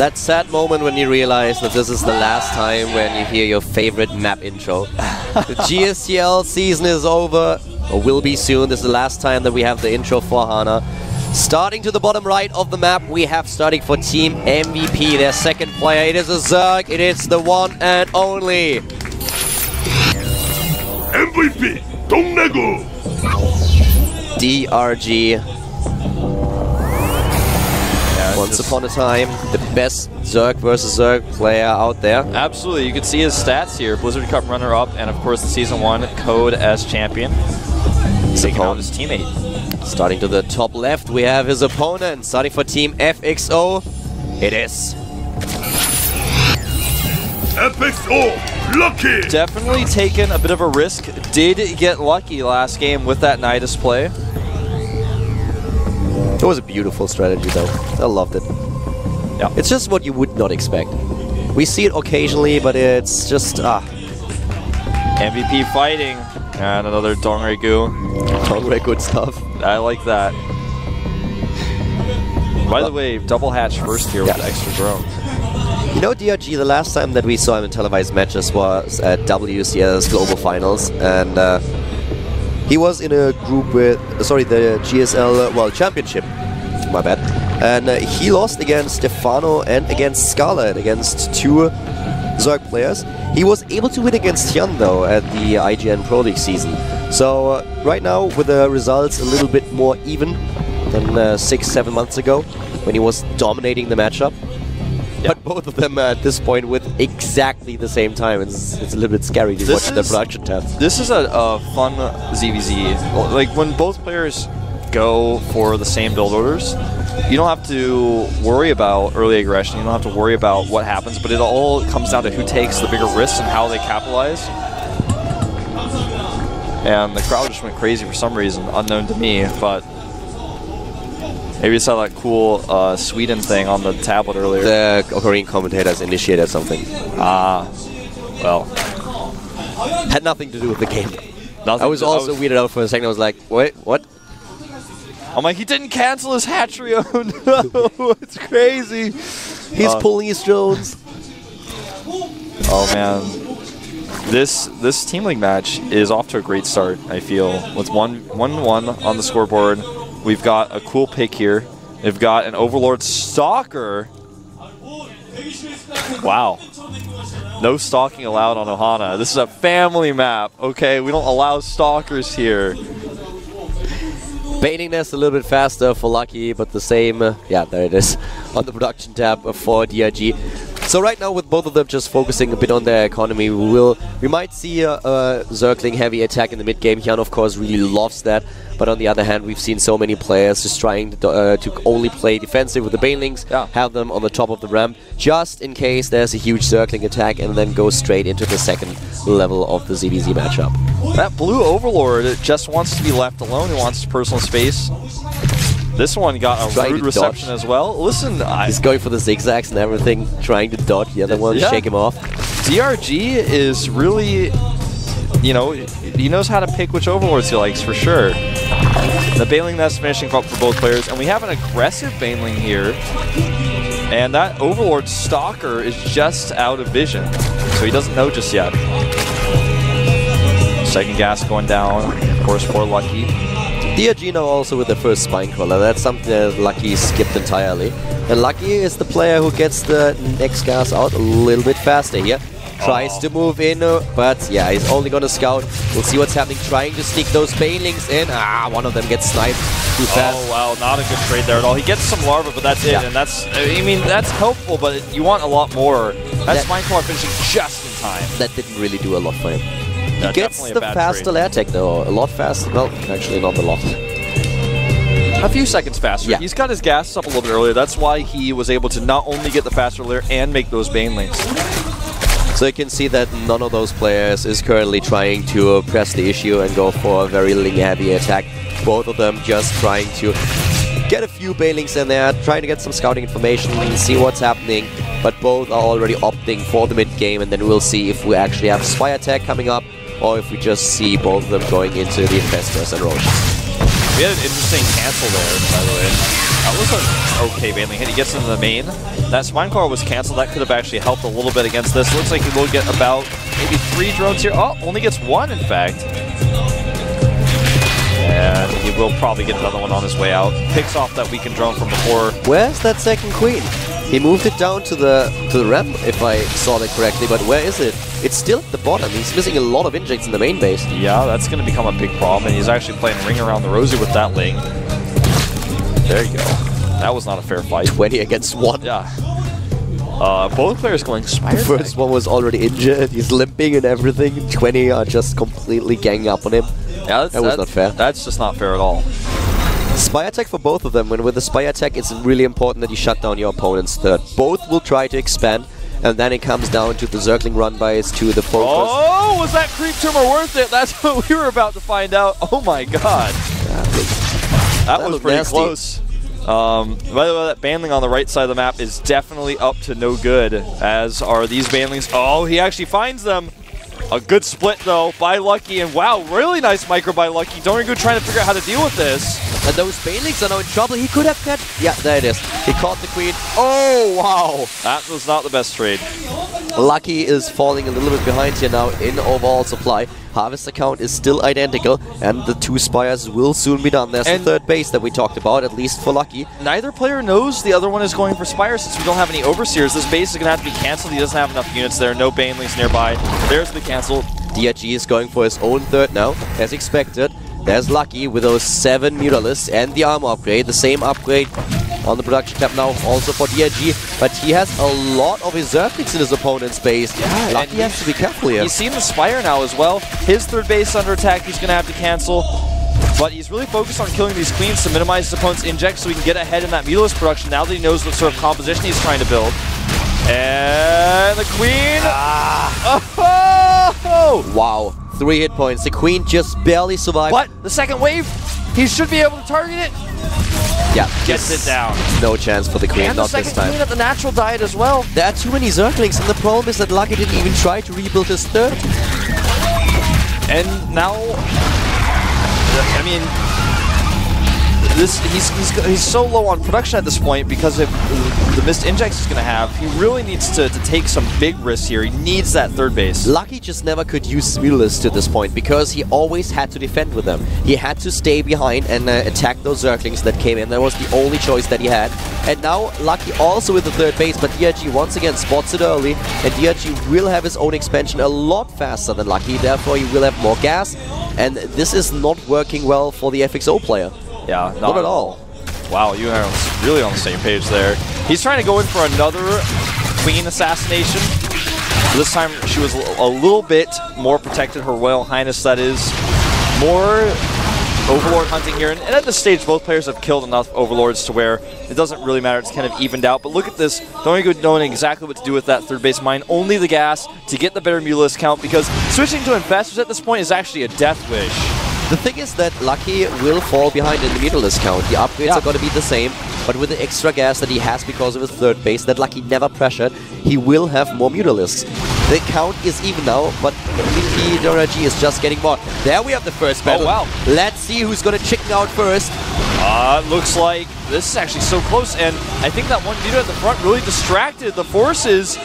That sad moment when you realize that this is the last time when you hear your favorite map intro. The GSTL season is over, or will be soon. This is the last time that we have the intro for HANA. Starting to the bottom right of the map, we have starting for Team MVP, their second player. It is a Zerg, it is the one and only MVP, Dongnego! DRG. Once upon a time, the best Zerg versus Zerg player out there. Absolutely, you can see his stats here. Blizzard Cup runner-up, and of course the Season 1 Code as champion. Taking out his teammate. Starting to the top left, we have his opponent. Starting for Team FXO, it is FXO, lucky! Definitely taken a bit of a risk. Did get lucky last game with that Nidus play. It was a beautiful strategy though. I loved it. Yeah. It's just what you would not expect. We see it occasionally, but it's just MVP fighting. And another Dongregu. Dongregu good stuff. I like that. By the way, double hatch first here with the extra drones. You know, DRG, the last time that we saw him in televised matches was at WCS Global Finals, and he was in a group with, the GSL World Championship, my bad. And he lost against Stefano and against Scarlet, against two Zerg players. He was able to win against Hyun though at the IGN Pro League season. So right now, with the results a little bit more even than 6-7 months ago, when he was dominating the matchup. But both of them at this point with exactly the same time. It's a little bit scary to watch the production tab. This is a fun ZVZ. Like when both players go for the same build orders, you don't have to worry about early aggression. You don't have to worry about what happens. But it all comes down to who takes the bigger risks and how they capitalize. And the crowd just went crazy for some reason, unknown to me. But maybe you saw that cool Sweden thing on the tablet earlier. The Korean commentators initiated something. Well. Had nothing to do with the game. I was also weirded out for a second. I was like, wait, what? I'm like, he didn't cancel his hatchery. Oh no, it's crazy. He's pulling his drones. Oh man. This Team League match is off to a great start, I feel. With 1-1 on the scoreboard. We've got a cool pick here. We've got an Overlord Stalker. Wow. No stalking allowed on Ohana. This is a family map, okay? We don't allow stalkers here. Baiting nest a little bit faster for Lucky, but the same, yeah, there it is, on the production tab for DRG. So right now, with both of them just focusing a bit on their economy, we might see a Zergling heavy attack in the mid game. Hyun, of course, really loves that. But on the other hand, we've seen so many players just trying to only play defensive with the Banelings, have them on the top of the ramp, just in case there's a huge Zergling attack, and then go straight into the second level of the ZVZ matchup. That blue Overlord just wants to be left alone. He wants personal space. This one got a rude reception as well. Listen, he's going for the zigzags and everything, trying to dodge the other one, shake him off. DRG is really, you know, he knows how to pick which Overlords he likes for sure. The Baneling Nest finishing up for both players, and we have an aggressive Baneling here. And that Overlord Stalker is just out of vision, so he doesn't know just yet. Second gas going down, of course, for Lucky. DRG now also with the first Spine Crawler. That's something that Lucky skipped entirely. And Lucky is the player who gets the next gas out a little bit faster here. Tries to move in, but yeah, he's only gonna scout. We'll see what's happening. Trying to sneak those Banelings in. One of them gets sniped too fast. Oh wow, not a good trade there at all. He gets some larva, but that's it. And that's, I mean, that's helpful, but you want a lot more. That Spine Crawler finishing just in time. That didn't really do a lot for him. He gets the faster lair tech though, a lot faster. Well, actually not a lot. A few seconds faster. Yeah. He's got his gas up a little bit earlier. That's why he was able to not only get the faster lair and make those Banelings. So you can see that none of those players is currently trying to press the issue and go for a very heavy attack. Both of them just trying to get a few Banelings in there, trying to get some scouting information and see what's happening. But both are already opting for the mid game, and then we'll see if we actually have Spire attack coming up, or if we just see both of them going into the Infestors and Roches. We had an interesting cancel there, by the way. That was an okay baneling hit. He gets into the main. That Spine Coil was canceled. That could have actually helped a little bit against this. Looks like he will get about maybe 3 drones here. Oh, only gets 1, in fact. And he will probably get another one on his way out. Picks off that weakened drone from before. Where's that second queen? He moved it down to the ramp, if I saw that correctly, but where is it? It's still at the bottom. He's missing a lot of injects in the main base. Yeah, that's going to become a big problem, and he's actually playing Ring Around the Rosie with that Ling. There you go. That was not a fair fight. 20 against 1. Yeah. Both players going Spire. The first one was already injured. He's limping and everything. 20 are just completely ganging up on him. Yeah, that was not fair. That's just not fair at all. Spire attack for both of them, and with the Spire attack it's really important that you shut down your opponent's third. Both will try to expand, and then it comes down to the circling run-bys, to the focus. Oh, was that creep tumor worth it? That's what we were about to find out. Oh my god. That was pretty nasty. close. By the way, that baneling on the right side of the map is definitely up to no good, as are these banelings. Oh, he actually finds them. A good split, though, by Lucky, and wow, really nice micro by Lucky. Dorigo trying to figure out how to deal with this. And those banelings are now in trouble. He could have cut. Yeah, there it is. He caught the queen. Oh, wow. That was not the best trade. Lucky is falling a little bit behind here now in overall supply. Harvester count is still identical, and the 2 Spires will soon be done. There's the third base that we talked about, at least for Lucky. Neither player knows the other one is going for Spire since we don't have any Overseers. This base is going to have to be cancelled. He doesn't have enough units there. No banelings nearby. There's the cancel. DRG is going for his own third now, as expected. There's Lucky with those 7 Mutalisks and the armor upgrade. The same upgrade on the production tab now also for DRG, but he has a lot of his Zerglings in his opponent's base. Yeah, Lucky has to be careful here. He's seen the Spire now as well. His third base under attack, he's going to have to cancel. But he's really focused on killing these queens to minimize his opponent's inject so he can get ahead in that Mutalisk production now that he knows what sort of composition he's trying to build. And the queen! Oh! Wow, 3 hit points. The queen just barely survived. But the second wave, he should be able to target it. Yeah, gets it down. No chance for the queen, and not the this second time. queen at the natural diet as well. There are too many Zerglings, and the problem is that Lucky didn't even try to rebuild his third. And now, I mean, he's so low on production at this point because of the missed injects he's going to have. He really needs to take some big risks here. He needs that third base. Lucky just never could use Mutalisks to this point because he always had to defend with them. He had to stay behind and attack those Zerglings that came in. That was the only choice that he had. And now Lucky also with the third base, but DRG once again spots it early, and DRG will have his own expansion a lot faster than Lucky, therefore he will have more gas, and this is not working well for the FXO player. Yeah, not at all. Wow, you are really on the same page there. He's trying to go in for another queen assassination. This time she was a little bit more protected, Her Royal Highness that is. More Overlord hunting here, and at this stage both players have killed enough Overlords to where it doesn't really matter, it's kind of evened out. But look at this, Dorigo knowing exactly what to do with that third base mine, only the gas to get the better Mutalisk count, because switching to Infestors at this point is actually a death wish. The thing is that Lucky will fall behind in the Mutalisk count. The upgrades are going to be the same, but with the extra gas that he has because of his third base that Lucky never pressured, he will have more Mutalisks. The count is even now, but MVP DRG is just getting more. There we have the first battle. Oh, wow. Let's see who's going to chicken out first. Looks like this is actually so close, and I think that one unit at the front really distracted the forces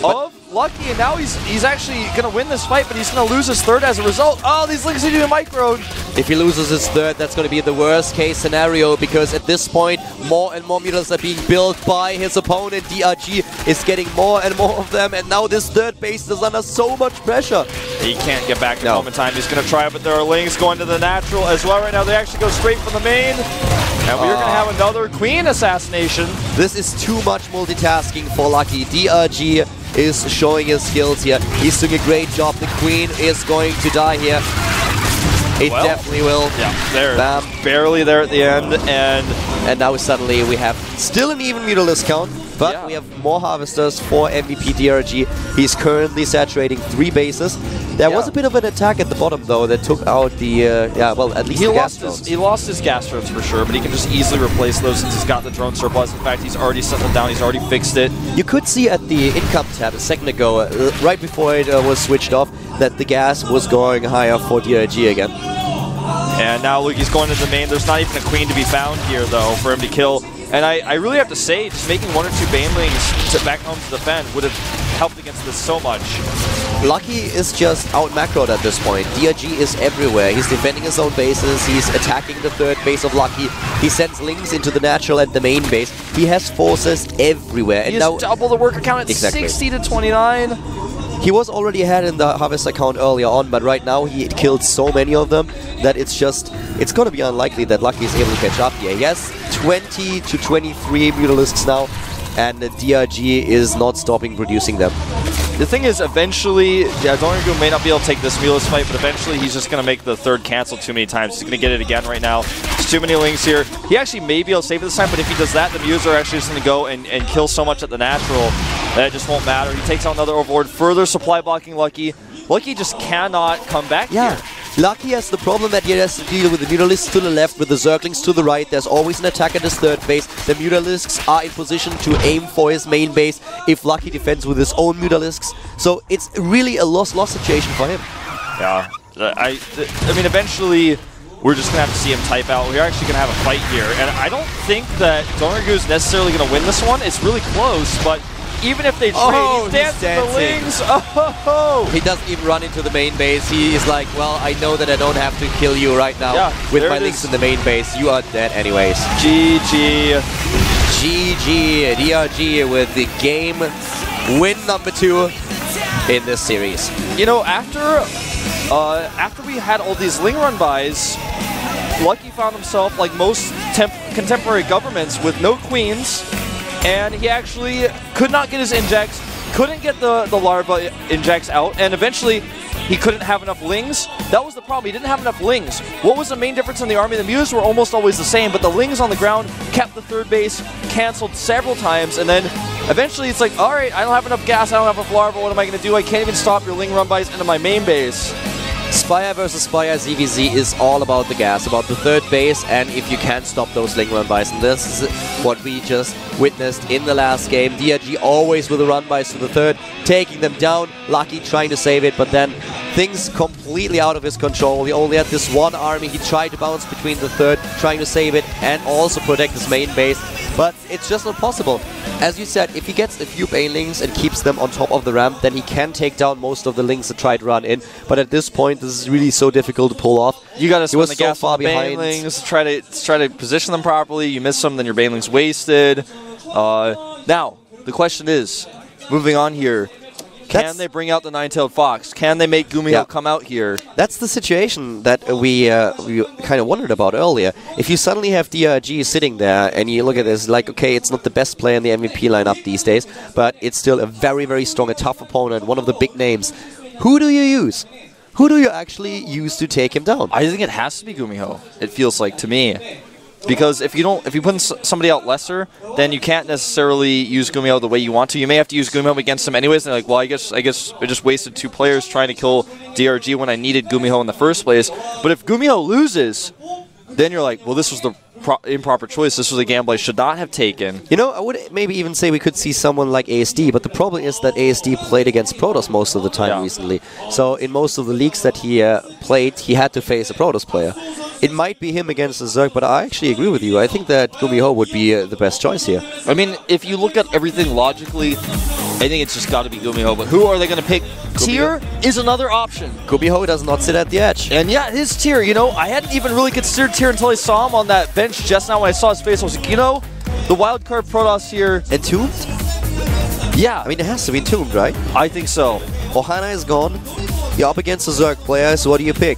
of Lucky, and now he's actually going to win this fight, but he's going to lose his third as a result. Oh, these Lings are doing microed. If he loses his third, that's going to be the worst case scenario, because at this point, more and more Mutalisks are being built by his opponent. DRG is getting more and more of them, and now this third base is under so much pressure. He can't get back in moment time. He's going to try, but there are Lings going to the natural as well right now. They actually go straight from the main, and we're going to have another queen assassination. This is too much multitasking for Lucky. DRG is showing his skills here. He's doing a great job. The queen is going to die here. It definitely will. Yeah, there. Barely there at the end, and now suddenly we have still an even Mutalisk count, but we have more Harvesters for MVP DRG. He's currently saturating 3 bases. There was a bit of an attack at the bottom though that took out the, at least the gas drones. He lost his gas drones for sure, but he can just easily replace those since he's got the drone surplus. In fact, he's already settled down, he's already fixed it. You could see at the income tab a second ago, right before it was switched off, that the gas was going higher for DRG again. And now Luki's going to the main. There's not even a queen to be found here, though, for him to kill. And I really have to say, just making 1 or 2 banelings to back home to defend would have helped against this so much. Lucky is just out macroed at this point. DRG is everywhere. He's defending his own bases. He's attacking the third base of Lucky. He sends links into the natural and the main base. He has forces everywhere. And now double the worker count at exactly. 60 to 29. He was already ahead in the Harvest account earlier on, but right now he killed so many of them that it's going to be unlikely that Lucky is able to catch up here. He has 20 to 23 Mutalisks now, and the DRG is not stopping producing them. The thing is, eventually, Dornagu may not be able to take this Mutalisk fight, but eventually he's just going to make the third cancel too many times. He's going to get it again right now. There's too many links here. He actually may be able to save it this time, but if he does that, the Mutals are actually just going to go and kill so much at the natural that it just won't matter. He takes out another Overlord, further supply blocking Lucky. Lucky just cannot come back here. Lucky has the problem that he has to deal with the Mutalisks to the left, with the Zerglings to the right. There's always an attack at his third base. The Mutalisks are in position to aim for his main base if Lucky defends with his own Mutalisks. So it's really a loss-loss situation for him. Yeah, I mean, eventually we're just going to have to see him type out. We're actually going to have a fight here. And I don't think that Dornagu is necessarily going to win this one. It's really close, but even if they trade, he's dancing the links. Oh! He doesn't even run into the main base. He is like, well, I know that I don't have to kill you right now with my links in the main base. You are dead anyways. GG. GG. DRG with the game win number 2 in this series. You know, after we had all these Ling run buys, Lucky found himself, like most contemporary governments, with no queens, and he actually could not get his injects, couldn't get the larva injects out, and eventually he couldn't have enough lings. That was the problem. He didn't have enough lings. What was the main difference in the army? The Mutals were almost always the same, but the lings on the ground kept the third base, canceled several times, and then eventually it's like, all right, I don't have enough gas, I don't have enough larva, what am I going to do? I can't even stop your ling run buys into my main base. Spire versus Spire ZVZ is all about the gas, about the third base, and if you can't stop those ling run buys. And this is what we just witnessed in the last game. DRG always with the run buys to the third, taking them down. Lucky trying to save it, but then things completely out of his control. He only had this one army. He tried to bounce between the third, trying to save it and also protect his main base, but it's just not possible. As you said, if he gets a few banelings and keeps them on top of the ramp, then he can take down most of the links that try to run in. But at this point, this is really so difficult to pull off. You got to spend the gas far on the behind. banelings, try to position them properly. You miss them, then your banelings wasted. Now, the question is, moving on here, can they bring out the nine-tailed fox? Can they make Gumiho come out here? That's the situation that we kind of wondered about earlier. If you suddenly have DRG sitting there and you look at this, like, okay, it's not the best player in the MVP lineup these days, but it's still a very, very strong, a tough opponent, one of the big names. Who do you use? Who do you actually use to take him down? I think it has to be Gumiho, it feels like to me. Because if you put somebody out lesser, then you can't necessarily use Gumiho the way you want to. You may have to use Gumiho against him anyways. And they're like, well, I guess I just wasted 2 players trying to kill DRG when I needed Gumiho in the first place. But if Gumiho loses, then you're like, well, this was the improper choice. This was a gamble I should not have taken. You know, I would maybe even say we could see someone like ASD, but the problem is that ASD played against Protoss most of the time recently. So in most of the leagues that he played, he had to face a Protoss player. It might be him against the Zerg, but I actually agree with you. I think that Gumiho would be the best choice here. I mean, if you look at everything logically, I think it's just got to be Gumiho. But who are they going to pick? Tier is another option. Gumiho does not sit at the edge. And yeah, his Tier, you know, I hadn't even really considered Tier until I saw him on that bench just now when I saw his face. I was like, you know, the wildcard Protoss here. Entombed? Yeah. I mean, it has to be Entombed, right? I think so. Ohana is gone. You're up against the Zerg player, so what do you pick?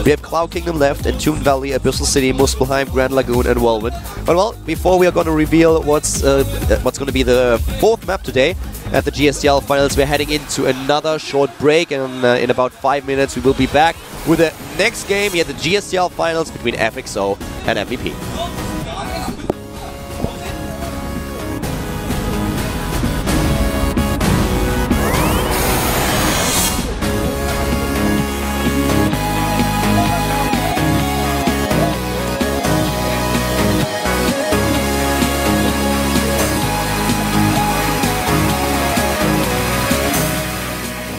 We have Cloud Kingdom left, Entombed Valley, Abyssal City, Muspelheim, Grand Lagoon, and Welwyn. But well, before we are going to reveal what's going to be the 4th map today at the GSTL Finals, we're heading into another short break, and in about 5 minutes we will be back with the next game here at the GSTL Finals between FXO and MVP.